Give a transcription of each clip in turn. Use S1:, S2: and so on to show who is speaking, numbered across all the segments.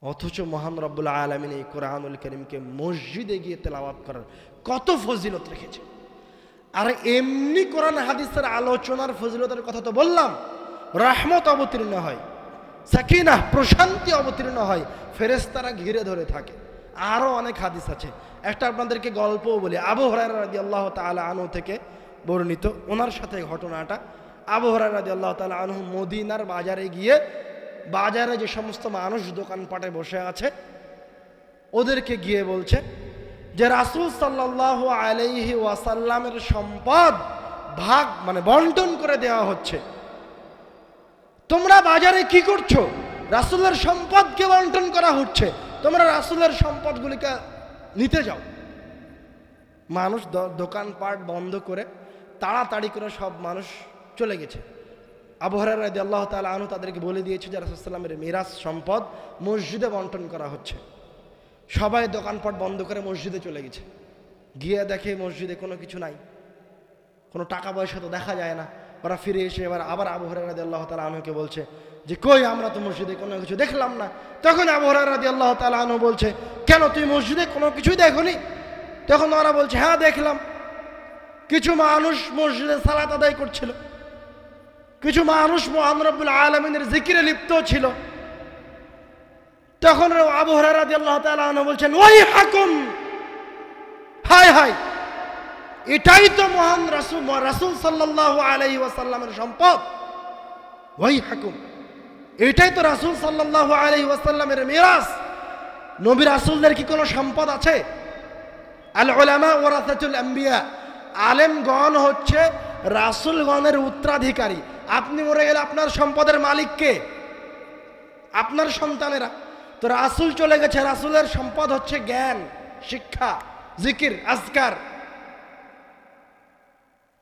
S1: অথচ মহান রব্বুল আলামিন এই কোরআনুল কারীমকে মসজিদে গিয়ে তেলাওয়াত করার কত ফজিলত রেখেছে। আর এমনি কোরআন হাদিসের আলোচনার ফজিলতের কথা তো বললাম, রহমত অবতীর্ণ হয়, সাকিনাহ প্রশান্তি অবতীর্ণ হয়, ফেরেশতারা ঘিরে ধরে থাকে। আরও অনেক হাদিস আছে, একটা আপনাদেরকে গল্পও বলি। আবু হুরায়রা রাদিয়াল্লাহু তাআলা আনহু থেকে বর্ণিত, ওনার সাথে ঘটনাটা। আবু হুরায়রা রাদিয়াল্লাহু তাআলা আনহু মদিনার বাজারে গিয়ে, বাজারে যে সমস্ত মানুষ দোকানপাটে বসে আছে ওদেরকে গিয়ে বলছে যে রাসূল সাল্লাল্লাহু আলাইহি ওয়াসাল্লামের সম্পদ ভাগ বন্টন করে দেওয়া হচ্ছে, তোমরা বাজারে কি করছো? রাসূলের সম্পদকে বন্টন করা হচ্ছে, তোমরা রাসূলের সম্পদগুলিকে নিতে যাও। মানুষ দোকানপাট বন্ধ করে তাড়াতাড়ি করে সব মানুষ চলে গেছে। আবু হুরায়রা রাদিয়াল্লাহু তাআলা আনহু তাদেরকে বলে দিয়েছে যে রাসূল সাল্লাল্লাহু আলাইহি ওয়াসাল্লামের মিরাস সম্পদ মসজিদে বন্টন করা হচ্ছে। সবাই দোকানপাট বন্ধ করে মসজিদে চলে গেছে। গিয়ে দেখে মসজিদে কোনো কিছু নাই, কোনো টাকা পয়সা তো দেখা যায় না। ওরা ফিরে এসে এবার আবার আবু হুরায়রা রাদিয়াল্লাহু তাআলা আনহুকে বলছে যে কই, আমরা তো মসজিদে কোনো কিছু দেখলাম না। তখন আবু হুরায়রা রাদিয়াল্লাহু তাআলা আনহু বলছে, কেন তুই মসজিদে কোনো কিছুই দেখোনি? তখন ওরা বলছে, হ্যাঁ দেখলাম, কিছু মানুষ মসজিদে সালাত আদায় করছিল, কিছু মানুষ মহান রব্বুল আলামিনের জিকিরে লিপ্ত ছিল। তখন আবু হুরায়রা রাদিয়াল্লাহু তাআলা আনহু বলছেন, ওই হাকুম, হায় হায়, এটাই তো মহান রাসূল সাল্লাল্লাহু আলাইহি ওয়াসাল্লামের সম্পদ। ওই হাকুম, এটাই তো রাসূল সাল্লাল্লাহু আলাইহি ওয়াসাল্লামের মিরাস। নবী রাসূলদের কি কোনো সম্পদ আছে? আল উলামা ওয়ারাসাতুল আম্বিয়া, আলেমগণ হচ্ছে রাসূলগণের উত্তরাধিকারী। আপনি মরে গেলে আপনার সম্পদের মালিক কে? আপনার সন্তানেরা। তো রাসূল চলে গেছে, রাসূলের সম্পদ হচ্ছে জ্ঞান, শিক্ষা, জিকির, আজকার।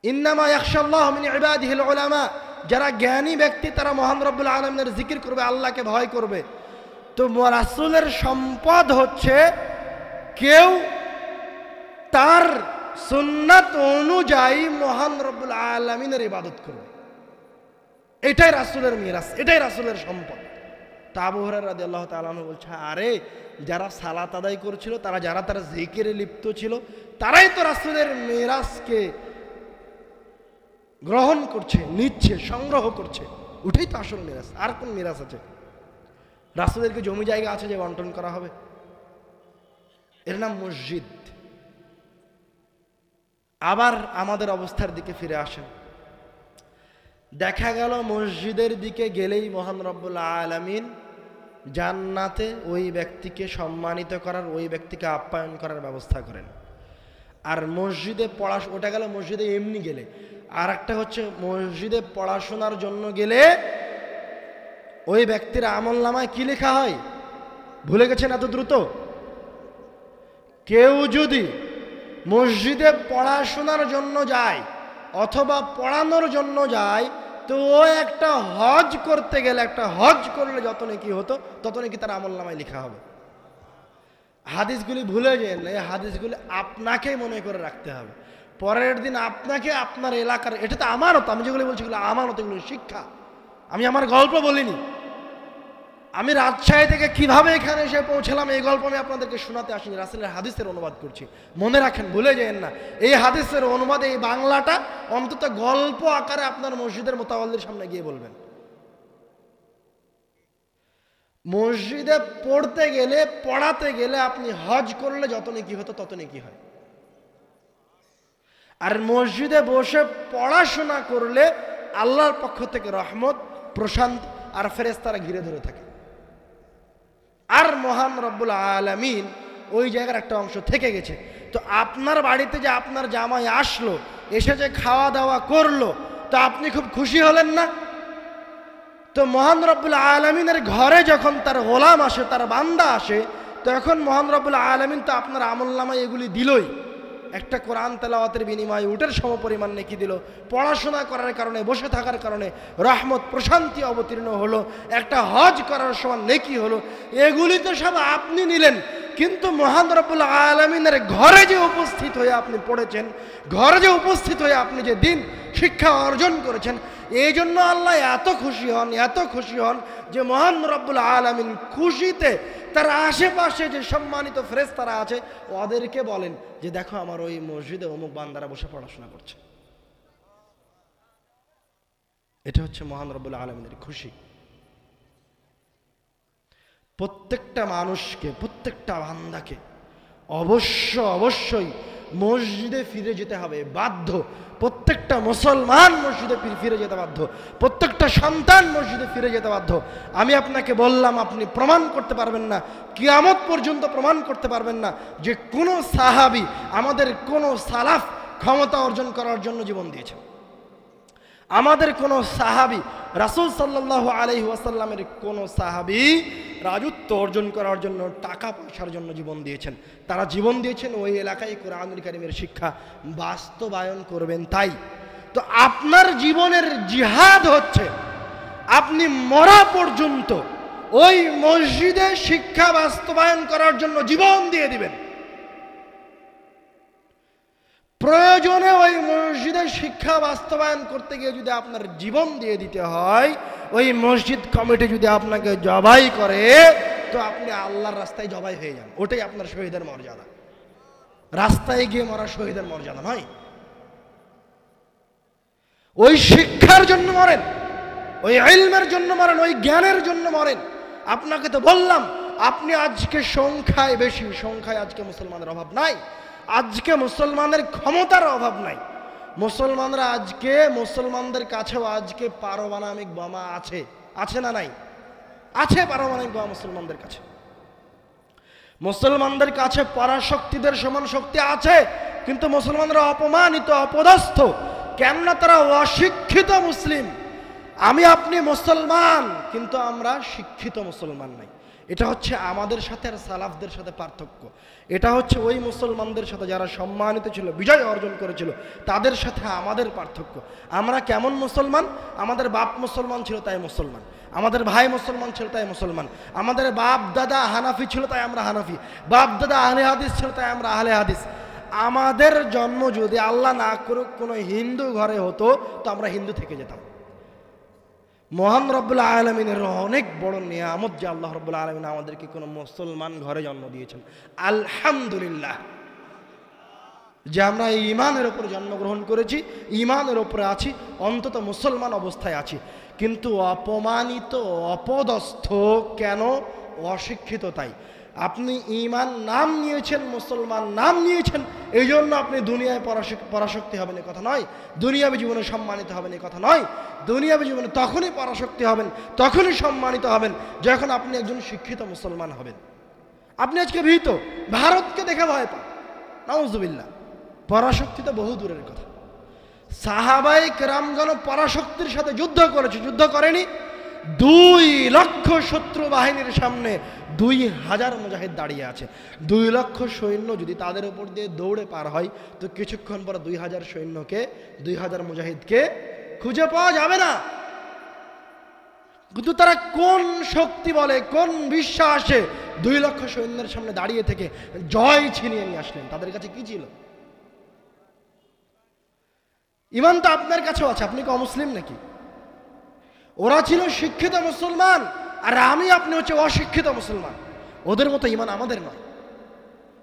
S1: ইন্নামা ইয়াখশাল্লাহু মিন ইবাদিহিল উলামা, যারা জ্ঞানী ব্যক্তি তারা মহান রব্বুল আলামিনের জিকির করবে, আল্লাহকে ভয় করবে। তো রাসূলের সম্পদ হচ্ছে কেউ তার সুন্নাত অনুযায়ী মহান রব্বুল আলামিনের ইবাদত করবে, এটাই রাসূলের মিরাস, এটাই রাসূলের সম্পদ। তা আবু হুরায়রা রাদিয়াল্লাহু তাআলা আনহু বলছে, আরে যারা সালাত আদায় করেছিল, যারা জিকিরে লিপ্ত ছিল, তারাই তো রাসূলের মিরাসকে গ্রহণ করছে, নিচ্ছে, সংগ্রহ করছে। ওটাই তো আসল মিরাস। আর কোন মিরাস আছে? রাসূলের কি জমি জায়গা আছে যে বন্টন করা হবে? এর নাম মসজিদ। আবার আমাদের অবস্থার দিকে ফিরে আসেন। দেখা গেল মসজিদের দিকে গেলেই মহান রব্বুল আলামিন জান্নাতে ওই ব্যক্তিকে সম্মানিত করার, ওই ব্যক্তিকে আপ্যায়ন করার ব্যবস্থা করেন। আর মসজিদে ওটা গেল মসজিদে এমনি গেলে। আর একটা হচ্ছে মসজিদে পড়াশোনার জন্য গেলে ওই ব্যক্তির আমলনামায় কি লেখা হয় ভুলে গেছেন এত দ্রুত? কেউ যদি মসজিদে পড়াশোনার জন্য যায় অথবা পড়ানোর জন্য যায়, তো ও একটা হজ করতে গেলে, একটা হজ করলে যত নেকি হতো তত নাকি তার আমলনামায় লেখা হবে। হাদিসগুলি ভুলে যেন, এই হাদিসগুলি আপনাকেই মনে করে রাখতে হবে। পরের দিন আপনাকে আপনার এলাকার, এটা তো আমানত, আমি যেগুলো বলছি এগুলো আমানত, এগুলো শিক্ষা। আমি আমার গল্প বলিনি। আমি রাজশাহী থেকে কিভাবে এখানে এসে পৌঁছলাম এই গল্প আমি আপনাদেরকে শোনাতে আসিনি, রাসূলের হাদিসের অনুবাদ করছি। মনে রাখেন, ভুলে যেন না। এই হাদিসের অনুবাদ, এই বাংলাটা অন্তত গল্প আকারে আপনার মসজিদের মুতাওয়াল্লির সামনে গিয়ে বলবেন। মসজিদে পড়তে গেলে, পড়াতে গেলে আপনি হজ করলে যত নেকি হতো তত নেকি হয়। আর মসজিদে বসে পড়াশোনা করলে আল্লাহর পক্ষ থেকে রহমত, প্রশান্তি আর ফেরেশতারা ঘিরে ধরে থাকে। আর মহান রব্বুল আলামিন ওই জায়গার একটা অংশ থেকে গেছে। তো আপনার বাড়িতে যে আপনার জামাই আসলো, এসে যে খাওয়া দাওয়া করলো, তো আপনি খুব খুশি হলেন না? তো মহান রব্বুল আলামিনের ঘরে যখন তার গোলাম আসে, তার বান্দা আসে, তখন মহান রব্বুল আলামিন তো আপনার আমলনামায় এগুলি দিলই। একটা কোরআন তেলাওয়াতের বিনিময়ে উটের সমপরিমাণ নেকি দিল, পড়াশোনা করার কারণে, বসে থাকার কারণে রহমত, প্রশান্তি অবতীর্ণ হলো, একটা হজ করার সমান নেকি হলো। এগুলি তো সব আপনি নিলেন, কিন্তু মহান রব্বুল আলামিনের ঘরে যে উপস্থিত হয়ে আপনি পড়েছেন, ঘরে যে উপস্থিত হয়ে আপনি যে দিন শিক্ষা অর্জন করেছেন, এই জন্য আল্লাহ এত খুশি হন যে মহান রব্বুল আলামিন খুশিতে তার আশেপাশে যে সম্মানিত ফেরেশতারা আছে ওদেরকে বলেন যে দেখো আমার ওই মসজিদে অমুক বান্দারা বসে পড়াশোনা করছে। এটা হচ্ছে মহান রব্বুল আলামিনের খুশি। প্রত্যেকটা মানুষকে, প্রত্যেকটা বান্দাকে অবশ্যই মসজিদে ফিরে যেতে হবে, বাধ্য। প্রত্যেকটা মুসলমান মসজিদে ফিরে যেতে বাধ্য, প্রত্যেকটা সন্তান মসজিদে ফিরে যেতে বাধ্য। আমি আপনাকে বললাম, আপনি প্রমাণ করতে পারবেন না, কিয়ামত পর্যন্ত প্রমাণ করতে পারবেন না যে কোনো সাহাবী, আমাদের কোনো সালাফ ক্ষমতা অর্জন করার জন্য জীবন দিয়েছে। আমাদের কোনো সাহাবী, রাসূল সাল্লাল্লাহু আলাইহি ওয়াসাল্লামের কোনো সাহাবী রাজত্ব অর্জন করার জন্য, টাকা পয়সার জন্য জীবন দিয়েছেন। তারা জীবন দিয়েছেন ওই এলাকায় কোরআনুল কারীমের শিক্ষা বাস্তবায়ন করবেন। তাই তো আপনার জীবনের জিহাদ হচ্ছে আপনি মরা পর্যন্ত ওই মসজিদে শিক্ষা বাস্তবায়ন করার জন্য জীবন দিয়ে দিবেন। প্রয়োজনে ওই মসজিদের শিক্ষা বাস্তবায়ন করতে গিয়ে যদি আপনার জীবন দিয়ে দিতে হয়, ওই মসজিদ কমিটি যদি আপনাকে জবাই করে, তো আপনি আল্লাহর রাস্তায় জবাই হয়ে যান। ওটাই আপনার শহীদের মর্যাদা। রাস্তায় গিয়ে মরা শহীদের মর্যাদা নয়। ওই শিক্ষার জন্য মরেন, ওই ইলমের জন্য মরেন, ওই জ্ঞানের জন্য মরেন। আপনাকে তো বললাম, আপনি আজকে সংখ্যায় বেশি, সংখ্যায় আজকে মুসলমানের অভাব নাই, আজকে মুসলমানের ক্ষমতার অভাব নাই। মুসলমানরা আজকে, মুসলমানদের কাছেও আজকে পারমাণবিক বোমা আছে না নাই? আছে পারমাণবিক বোমা মুসলমানদের কাছে। মুসলমানদের কাছে পরাশক্তিদের সমান শক্তি আছে, কিন্তু মুসলমানরা অপমানিত, অপদস্থ। কেননা তারা অশিক্ষিত মুসলিম। আমি আপনি মুসলমান, কিন্তু আমরা শিক্ষিত মুসলমান নাই। এটা হচ্ছে আমাদের সাথে আর সালাফদের সাথে পার্থক্য। এটা হচ্ছে ওই মুসলমানদের সাথে যারা সম্মানিত ছিল, বিজয় অর্জন করেছিল, তাদের সাথে আমাদের পার্থক্য। আমরা কেমন মুসলমান? আমাদের বাপ মুসলমান ছিল তাই মুসলমান, আমাদের ভাই মুসলমান ছিল তাই মুসলমান, আমাদের বাপ দাদা হানাফি ছিল তাই আমরা হানাফি, বাপ দাদা আহলে হাদিস ছিল তাই আমরা আহলে হাদিস। আমাদের জন্ম যদি আল্লাহ না করুক কোনো হিন্দু ঘরে হতো, তো আমরা হিন্দু থেকে যেতাম। মহান রব্বুল আলামিনের অনেক বড় নিয়ামত যে আল্লাহ রব্বুল আলামিন আমাদেরকে কোনো মুসলমান ঘরে জন্ম দিয়েছেন। আলহামদুলিল্লাহ যে আমরা এই ঈমানের উপর জন্মগ্রহণ করেছি, ঈমানের উপরে আছি, অন্তত মুসলমান অবস্থায় আছি। কিন্তু অপমানিত, অপদস্থ কেন? অশিক্ষিত। তাই আপনি ঈমান নাম নিয়েছেন, মুসলমান নাম নিয়েছেন, এই জন্য আপনি দুনিয়ায় পরাশক্তি হবেন এ কথা নয়, দুনিয়াবী জীবনে সম্মানিত হবেন এ কথা নয়। দুনিয়াবী জীবনে তখনই পরাশক্তি হবেন, তখনই সম্মানিত হবেন যখন আপনি একজন শিক্ষিত মুসলমান হবেন। আপনি আজকে ভীত, ভারতকে দেখে ভয় পান, নাউজুবিল্লাহ। পরাশক্তি তো বহু দূরের কথা। সাহাবায়ে কেরামগণ পরাশক্তির সাথে যুদ্ধ করেছে, যুদ্ধ করেনি? 2 লক্ষ শত্রু বাহিনীর সামনে 2000 মুজাহিদ দাঁড়িয়ে আছে। 2 লক্ষ সৈন্য যদি তাদের উপর দিয়ে দৌড়ে পার হয়, তো কিছুক্ষণ পর 2000 সৈন্যকে, 2000 মুজাহিদকে খুঁজে পাওয়া যাবে না। কিন্তু তারা কোন শক্তি বলে, কোন বিশ্বাসে 2 লক্ষ সৈন্যের সামনে দাঁড়িয়ে থেকে জয় ছিনিয়ে নিয়ে আসলেন? তাদের কাছে কি ছিল? ঈমান তো আপনার কাছেও আছে, আপনি কি অমুসলিম নাকি? ওরা ছিল শিক্ষিত মুসলমান, আর আমি আপনি হচ্ছে অশিক্ষিত মুসলমান। ওদের মতো ঈমান আমাদের নয়,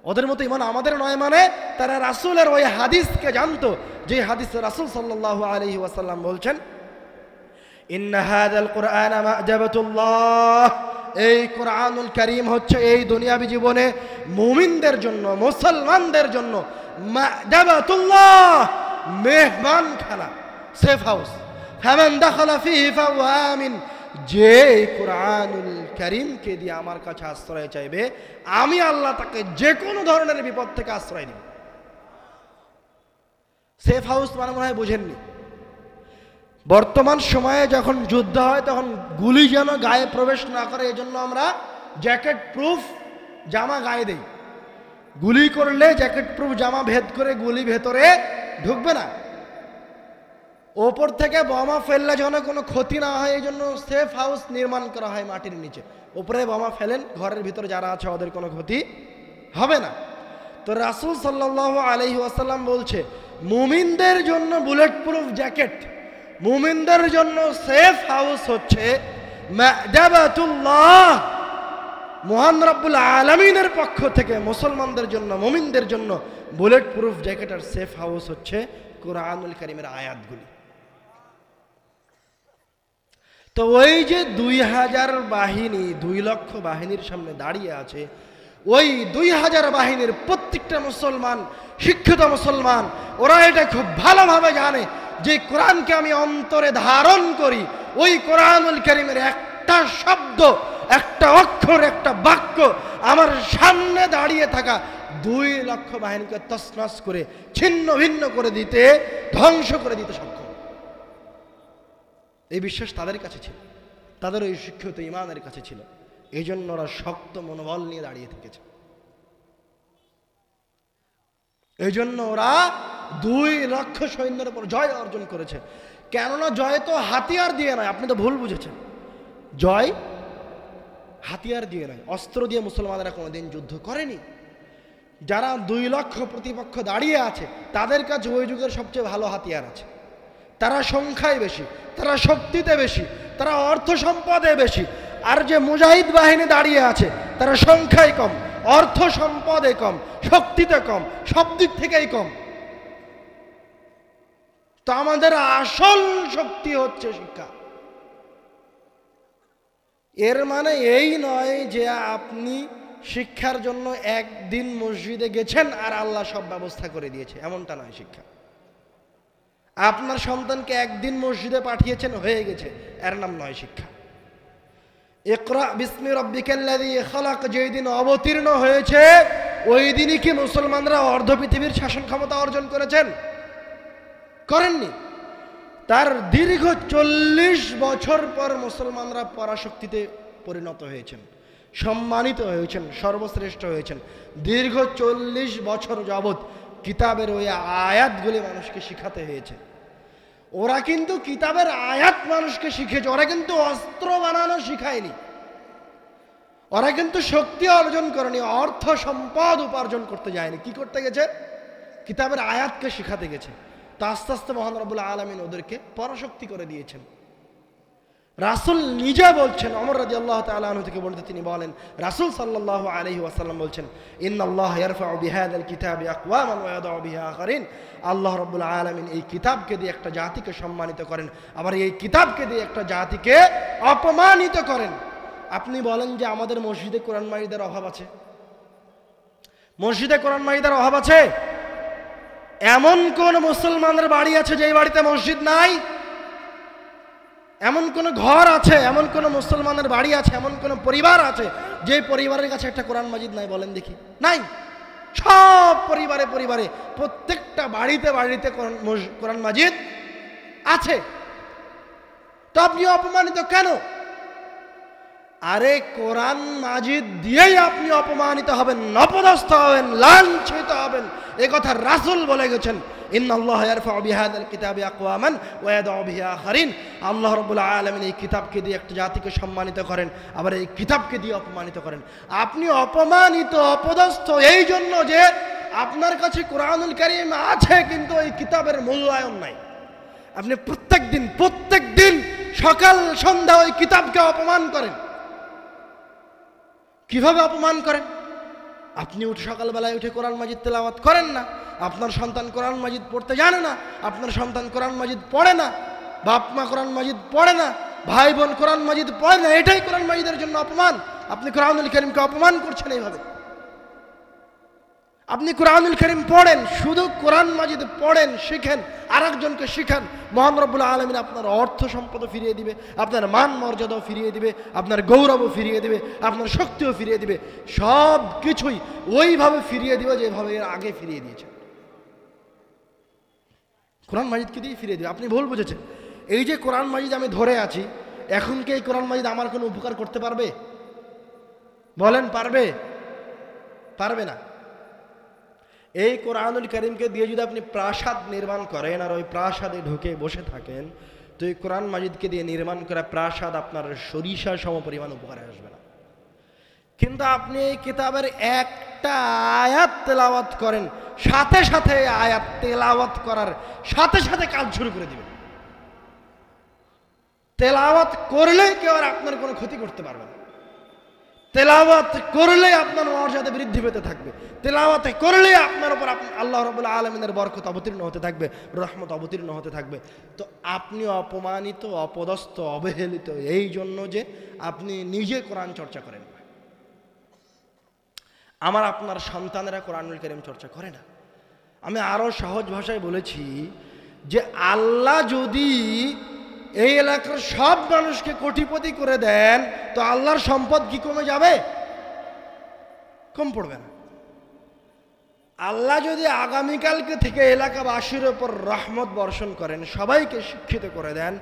S1: ওদের মতো ঈমান আমাদের নয়। মানে তারা রাসূলের ওই হাদিসকে জানতো, যে হাদিসে রাসূল সাল্লাল্লাহু আলাইহি ওয়াসাল্লাম বলছেন, ইন্না হাযাল কুরআনা মা'জাবাতুল্লাহ, এই কোরআনুল কারীম হচ্ছে এই দুনিয়াবী জীবনে মুমিনদের জন্য, মুসলমানদের জন্য মা'জাবাতুল্লাহ, মেহমানখানা, সেফ হাউস। ফামান দাখালা ফিহি ফাহুয়া আমিন, যে কোরআনুল কারীমকে দিয়ে আমার কাছে আশ্রয় চাইবে, আমি আল্লাহ তাকে যে কোনো ধরনের বিপদ থেকে আশ্রয় দিব। সেফ হাউস মানে মনে হয় বুঝেননি। বর্তমান সময়ে যখন যুদ্ধ হয় তখন গুলি যেন গায়ে প্রবেশ না করে, এজন্য আমরা জ্যাকেট প্রুফ জামা গায়ে দেই। গুলি করলে জ্যাকেট প্রুফ জামা ভেদ করে গুলি ভেতরে ঢুকবে না। ওপর থেকে বোমা ফেললে যেন কোনো ক্ষতি না হয়, এই জন্য সেফ হাউস নির্মাণ করা হয় মাটির নিচে। উপরে বোমা ফেলেন, ঘরের ভিতরে যারা আছে ওদের কোনো ক্ষতি হবে না। তো রাসূল সাল্লাল্লাহু আলাইহি ওয়াসাল্লাম বলছে, মুমিনদের জন্য বুলেট প্রুফ জ্যাকেট, মুমিনদের জন্য সেফ হাউস হচ্ছে মা'দাবাতুল্লাহ, মহান রব্বুল আলামিনের পক্ষ থেকে মুসলমানদের জন্য, মুমিনদের জন্য বুলেট প্রুফ জ্যাকেটের সেফ হাউস হচ্ছে কোরআনুল কারীমের আয়াতগুলি। তো ওই যে 2000 বাহিনী, 2 লক্ষ বাহিনীর সামনে দাঁড়িয়ে আছে, ওই 2000 বাহিনীর প্রত্যেকটা মুসলমান, শিক্ষিত মুসলমান, ওরা এটা খুব ভালোভাবে জানে যে কোরআনকে আমি অন্তরে ধারণ করি, ওই কোরআনুল কারীমের একটা শব্দ, একটা অক্ষর, একটা বাক্য আমার সামনে দাঁড়িয়ে থাকা 2 লক্ষ বাহিনীকে তছনছ করে ছিন্ন ভিন্ন করে দিতে, ধ্বংস করে দিতে সক্ষম। এই বিশ্বাস তাদের কাছে ছিল, তাদের ওই শিক্ষিত ইমানের কাছে ছিল। এই জন্য ওরা শক্ত মনোবল নিয়ে দাঁড়িয়ে থেকেছে। এই জন্য ওরা 2 লক্ষ সৈন্যের উপর জয় অর্জন করেছে। কেননা জয় তো হাতিয়ার দিয়ে নয়, আপনি তো ভুল বুঝেছেন। জয় হাতিয়ার দিয়ে নয়, অস্ত্র দিয়ে মুসলমানরা কোনোদিন যুদ্ধ করেনি। যারা 2 লক্ষ প্রতিপক্ষ দাঁড়িয়ে আছে, তাদের কাছে ওই যুগের সবচেয়ে ভালো হাতিয়ার আছে। তারা সংখ্যায় বেশি, তারা শক্তিতে বেশি, তারা অর্থ সম্পদে বেশি। আর যে মুজাহিদ বাহিনী দাঁড়িয়ে আছে, তারা সংখ্যায় কম, অর্থ সম্পদে কম, শক্তিতে কম, সব দিক থেকেই কম। তো আমাদের আসল শক্তি হচ্ছে শিক্ষা। এর মানে এই নয় যে আপনি শিক্ষার জন্য একদিন মসজিদে গেছেন আর আল্লাহ সব ব্যবস্থা করে দিয়েছে, এমনটা নয় শিক্ষা। আপনার সন্তানকে একদিন মসজিদে পাঠিয়েছেন, হয়ে গেছে, এর নাম নয় শিক্ষা। ইকরা বিসমি রাব্বিকাল্লাযী খালাক যেই দিন অবতীর্ণ হয়েছে, ওই দিনই কি মুসলমানরা অর্ধ পৃথিবীর শাসন ক্ষমতা অর্জন করেছেন? করেননি। তার দীর্ঘ 40 বছর পর মুসলমানরা পরাশক্তিতে পরিণত হয়েছেন, সম্মানিত হয়েছেন, সর্বশ্রেষ্ঠ হয়েছেন। দীর্ঘ 40 বছর যাবৎ কিতাবের ওই আয়াতগুলি মানুষকে শিখাতে হয়েছে। ওরা কিন্তু কিতাবের আয়াত মানুষকে শিখেছে, ওরা কিন্তু অস্ত্র বানানো শিখায়নি, ওরা কিন্তু শক্তি অর্জন করেনি, অর্থ সম্পদ উপার্জন করতে যায়নি। কি করতে গেছে? কিতাবের আয়াতকে শিখাতে গেছে। তো আস্তে আস্তে মহান রব্বুল আলামিন ওদেরকে পরাশক্তি করে দিয়েছেন। রাসূল নিজে বলছেন, ওমর রাদিয়াল্লাহু তাআলা আনহু থেকে বর্ণিত, তিনি বলেন, রাসূল সাল্লাল্লাহু আলাইহি ওয়াসাল্লাম বলছেন, ইন্নাল্লাহ ইয়ারফাউ বিহাযাল কিতাবি আকওয়ামান ওয়া ইয়াদাউ বিহি আখারিন। আল্লাহ রাব্বুল আলামিন এই কিতাবকে দিয়ে একটা জাতিকে সম্মানিত করেন, আবার এই কিতাবকে দিয়ে একটা জাতিকে অপমানিত করেন। আপনি বলেন যে আমাদের মসজিদে কোরআন মাজিদের অভাব আছে? মসজিদে কোরআন মাজিদের অভাব আছে? এমন কোন মুসলমানের বাড়ি আছে যে বাড়িতে মসজিদ নাই? এমন কোন ঘর আছে, এমন কোন মুসলমানের বাড়ি আছে, এমন কোন পরিবার আছে যে পরিবারের কাছে একটা কোরআন মাজিদ নাই? বলেন দেখি। নাই। সব পরিবারে পরিবারে, প্রত্যেকটা বাড়িতে বাড়িতে কোরআন মাজিদ আছে। তো আপনি অপমানিত কেন? আরে কোরআন মাজিদ দিয়েই আপনি অপমানিত হবেন, অপদস্থ হবেন, লাঞ্ছিত হবেন, এই কথা রাসূল বলে গেছেন। ইন্নাল্লাহ ইয়ারফাউ বিহাযাল কিতাবি আকওয়ামান ওয়া ইয়াদাউ বিহি আখারিন। আল্লাহ রাব্বুল আলামিন এই কিতাবকে দিয়ে একটা জাতিকে সম্মানিত করেন, আবার এই কিতাবকে দিয়ে অপমানিত করেন। আপনি অপমানিত, অপদস্থ এই জন্য যে আপনার কাছে কোরআনুল কারীম আছে, কিন্তু এই কিতাবের মূল্যায়ন নাই। আপনি প্রত্যেক দিন সকাল সন্ধ্যা ওই কিতাবকে অপমান করেন। কিভাবে অপমান করেন? আপনি সকালবেলায় উঠে কোরআন মাজিদ তেলাওয়াত করেন না, আপনার সন্তান কোরআন মাজিদ পড়তে জানে না, আপনার সন্তান কোরআন মাজিদ পড়ে না, বাপ মা কোরআন মাজিদ পড়ে না, ভাই বোন কোরআন মাজিদ পড়ে না, এটাই কোরআন মাজিদের জন্য অপমান। আপনি কোরআনুল কারীমকে অপমান করছেন এইভাবে। আপনি কোরআনুল কারীম পড়েন, শুধু কোরআন মাজিদ পড়েন, শিখেন, আরেকজনকে শিখান, মহান রব্বুল আলামিন আপনার অর্থ সম্পদ ফিরিয়ে দিবে, আপনার মান মর্যাদাও ফিরিয়ে দিবে, আপনার গৌরবও ফিরিয়ে দিবে, আপনার শক্তিও ফিরিয়ে দিবে, সব কিছুই ওইভাবে ফিরিয়ে দিবে যেভাবে এর আগে ফিরিয়ে দিয়েছেন। কোরআন মাজিদকে দিয়ে ফিরিয়ে দিবে। আপনি ভুল বুঝেছেন। এই যে কোরআন মাজিদ আমি ধরে আছি, এখন কি এই কোরআন মাজিদ আমার কোনো উপকার করতে পারবে? বলেন, পারবে? পারবে না। এই কোরআনুল কারীমকে দিয়ে যদি আপনি প্রাসাদ নির্মাণ করেন আর ওই প্রাসাদে ঢুকে বসে থাকেন, তো এই কোরআন মাজিদকে দিয়ে নির্মাণ করা প্রাসাদ আপনার সরিষা সম পরিমাণ উপকারে আসবে না। কিন্তু আপনি এই কিতাবের একটা আয়াত তেলাওয়াত করেন, সাথে সাথে আয়াত তেলাওয়াত করার সাথে সাথে কাজ শুরু করে দিবেন। তেলাওয়াত করলে কেউ আর আপনার কোনো ক্ষতি করতে পারবে না। তেলাওয়াত করলে আপনার মর্যাদা বৃদ্ধি পেতে থাকবে। তেলাওয়াত করলে আপনার উপর আল্লাহ রাব্বুল আলামিনের বরকত অবতীর্ণ হতে থাকবে, রহমত অবতীর্ণ হতে থাকবে। তো আপনি অপমানিত, অপদস্থ, অবহেলিত এই জন্য যে আপনি নিজে কোরআন চর্চা করেন না, আমার আপনার সন্তানেরা কোরআনুল কারীম চর্চা করে না। আমি আরো সহজ ভাষায় বলেছি যে আল্লাহ যদি এই এলাকার সব মানুষকে কোটিপতি করে দেন তো আল্লাহর সম্পদ কি কমে যাবে? কম পড়বে না। আল্লাহ যদি আগামীকালকে থেকে এলাকাবাসীর ওপর রহমত বর্ষণ করেন, সবাইকে শিক্ষিত করে দেন,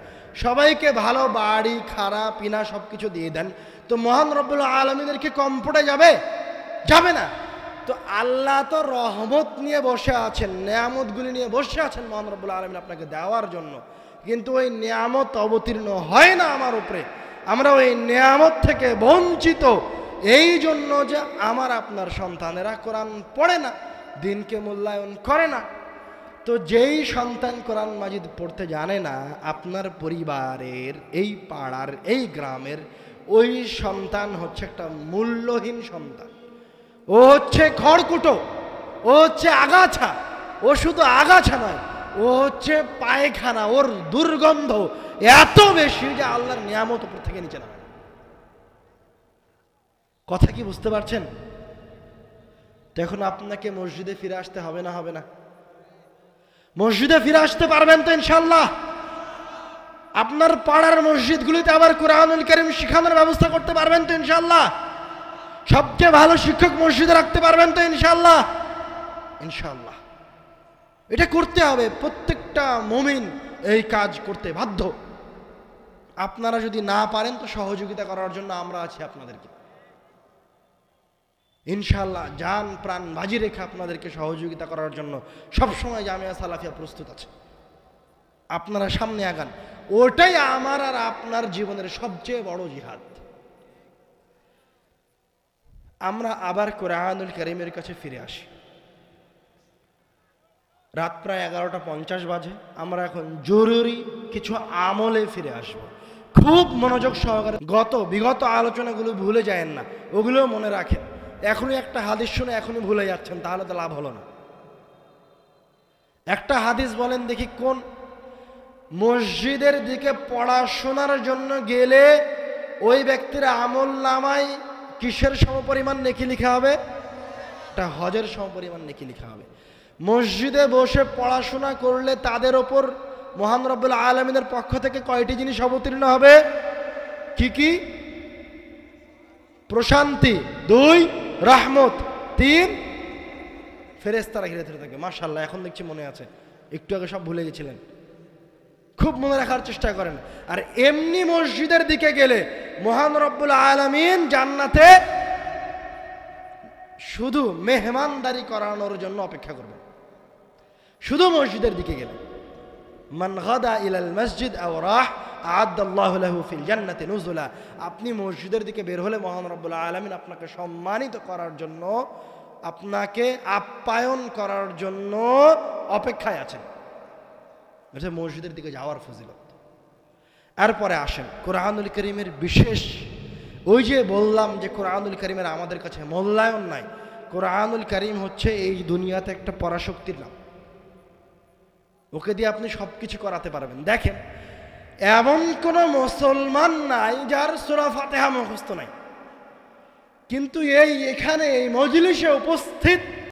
S1: সবাইকে ভালো বাড়ি, খাড়া পিনা সব কিছু দিয়ে দেন, তো মহান রব্বুল আলামিনের কি কম পড়ে যাবে? যাবে না। তো আল্লাহ তো রহমত নিয়ে বসে আছেন, নেয়ামতগুলি নিয়ে বসে আছেন মহান রব্বুল আলামিন আপনাকে দেওয়ার জন্য, কিন্তু ওই নেয়ামত অবতীর্ণ হয় না আমার উপরে। আমরা ওই নেয়ামত থেকে বঞ্চিত এই জন্য যে আমার আপনার সন্তানেরা কোরআন পড়ে না, দিনকে মূল্যায়ন করে না। তো যেই সন্তান কোরআন মাজিদ পড়তে জানে না, আপনার পরিবারের, এই পাড়ার, এই গ্রামের ওই সন্তান হচ্ছে একটা মূল্যহীন সন্তান। ও হচ্ছে খড়কুটো, ও হচ্ছে আগাছা। ও শুধু আগাছা নয়, ও হচ্ছে পায়খানা। ওর দুর্গন্ধ এত বেশি যে আল্লাহর নিয়ামত উপর থেকে নিচে নামে। কথা কি বুঝতে পারছেন? এখন আপনাকে মসজিদে ফিরে আসতে হবে না? হবে না? মসজিদে ফিরে আসতে পারবেন তো ইনশাআল্লাহ? আপনার পাড়ার মসজিদগুলিতে আবার কোরআনুল কারীম শিখানোর ব্যবস্থা করতে পারবেন তো ইনশাআল্লাহ? সবচেয়ে ভালো শিক্ষক মসজিদে রাখতে পারবেন তো ইনশাআল্লাহ? ইনশাআল্লাহ। এটা করতে হবে, প্রত্যেকটা মুমিন এই কাজ করতে বাধ্য। আপনারা যদি না পারেন তো সহযোগিতা করার জন্য আমরা আছি আপনাদেরকে, ইনশাআল্লাহ জান প্রাণ বাজি রেখে আপনাদেরকে সহযোগিতা করার জন্য সবসময় জামিয়া সালাফিয়া প্রস্তুত আছে। আপনারা সামনে আগান, ওটাই আমার আর আপনার জীবনের সবচেয়ে বড় জিহাদ। আমরা আবার কোরআনুল কারীমের কাছে ফিরে আসি। রাত প্রায় 11:50 বাজে। আমরা এখন জরুরি কিছু আমলে ফিরে আসব। খুব মনোযোগ সহকারে বিগত আলোচনাগুলো ভুলে যায়েন না, ওগুলো মনে রাখেন। এখনই একটা হাদিস শুনে এখনই ভুলে যাচ্ছেন, তাহলে তো লাভ হলো না। একটা হাদিস বলেন দেখি কোন? মসজিদের দিকে পড়াশোনার জন্য গেলে ওই ব্যক্তির আমল নামায় কিসের সমপরিমাণ নেকি লিখা হবে? একটা হজের সমপরিমাণ নেকি লিখা হবে। মসজিদে বসে পড়াশোনা করলে তাদের ওপর মহান রব্বুল আলামিনের পক্ষ থেকে কয়টি জিনিস অবতীর্ণ হবে? কি কি? প্রশান্তি, 2 রহমত, 3 ফেরেশতারা ঘিরে ধরে থাকে। মাশাআল্লাহ, এখন দেখছি মনে আছে, একটু আগে সব ভুলে গেছিলেন। খুব মনে রাখার চেষ্টা করেন। আর এমনি মসজিদের দিকে গেলে মহান রব্বুল আলামিন জান্নাতে শুধু মেহমানদারি করানোর জন্য অপেক্ষা করবেন, শুধু মসজিদের দিকে গেলে। মান গাদা ইলাল মসজিদ আও রাহ আ'আদাল্লাহু লাহু ফিল জান্নাতি নুজুলা। আপনি মসজিদের দিকে বের হলে মহান রব্বুল আলামিন আপনাকে সম্মানিত করার জন্য, আপনাকে আপ্যায়ন করার জন্য অপেক্ষায় আছেন। এটা মসজিদের দিকে যাওয়ার ফজিলত। এরপরে আসেন কোরআনুল কারীমের বিশেষ, ওই যে বললাম যে কোরআনুল কারীমের আমাদের কাছে মূল্যায়ন নাই। কোরআনুল কারীম হচ্ছে এই দুনিয়াতে একটা পরাশক্তির নাম, ওকে দিয়ে আপনি সব কিছু করাতে পারবেন। দেখেন, এমন কোন মুসলমান নাই যার সূরা ফাতিহা মুখস্থ নাই, কিন্তু এখানে এই মজলিসে উপস্থিত